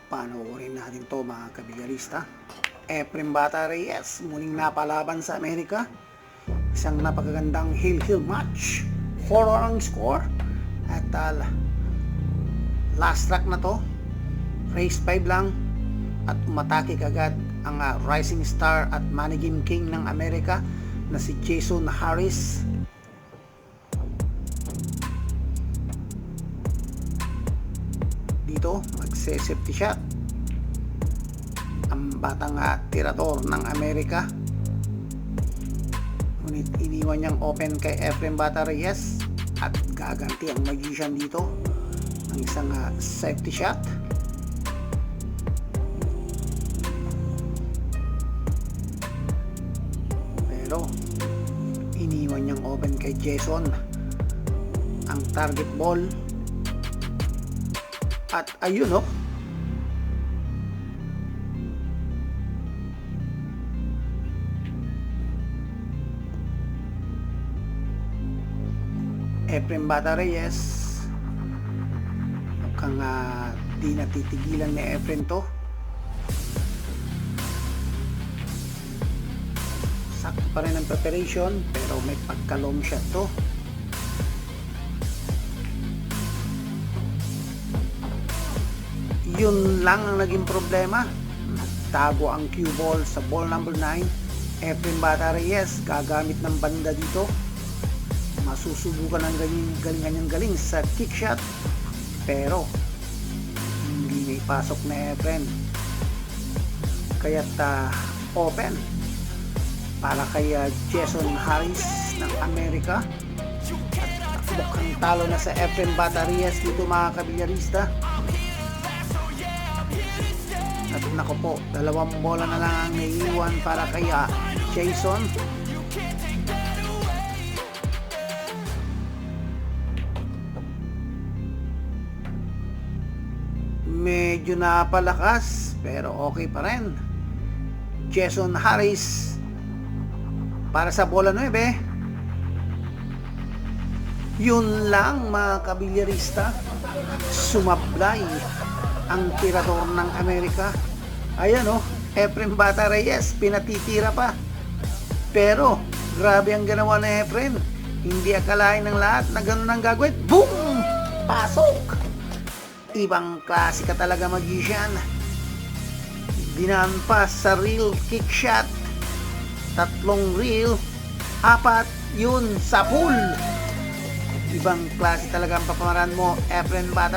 Panoorin natin to mga kabigarista. Efren Bata Reyes muling napalaban sa Amerika. Isang napakagandang heel-heel match. 4 ang score. At last track na to. Race 5 lang. At umatake kagad ang rising star at managing king ng Amerika na si Jason Harris. Dito magse-safety shot ang batang tirador ng Amerika, ngunit iniwan niyang open kay Efren Bata Reyes at gaganti ang magician dito ng isang safety shot. Pero iniwan niyang open kay Jason ang target ball. At ayun Efren Bata Reyes mukhang di natitigilan ni Efren to. Sakto pa rin ang preparation pero may pagka-long shot to. Yun lang ang naging problema. Nagtago ang cue ball sa ball number 9. Efren Bata Reyes gagamit ng banda dito. Masusubukan ang galing sa kick shot. Pero hindi may pasok na Efren. Kaya't open para kay Jason Harris ng Amerika. At mukhang talo na sa Efren Bata Reyes dito mga kabilyarista. At nako po, 2 bola na lang ang naiiwan para kay Jason. Medyo napalakas pero okay pa rin. Jason Harris para sa bola 9. Yun lang mga kabilyarista, sumablay ang tirador ng Amerika. Ayan Efren Bata Reyes pinatitira pa. Pero grabe ang ginawa ni Efren. Hindi akalain ng lahat na ganun ang gagawin. Boom! Pasok! Ibang klase ka talaga magician. Dinaan pa sa real kick shot. 3 real, 4 yun sa pool. Ibang klase talaga ang papamaraan mo, Efren Bata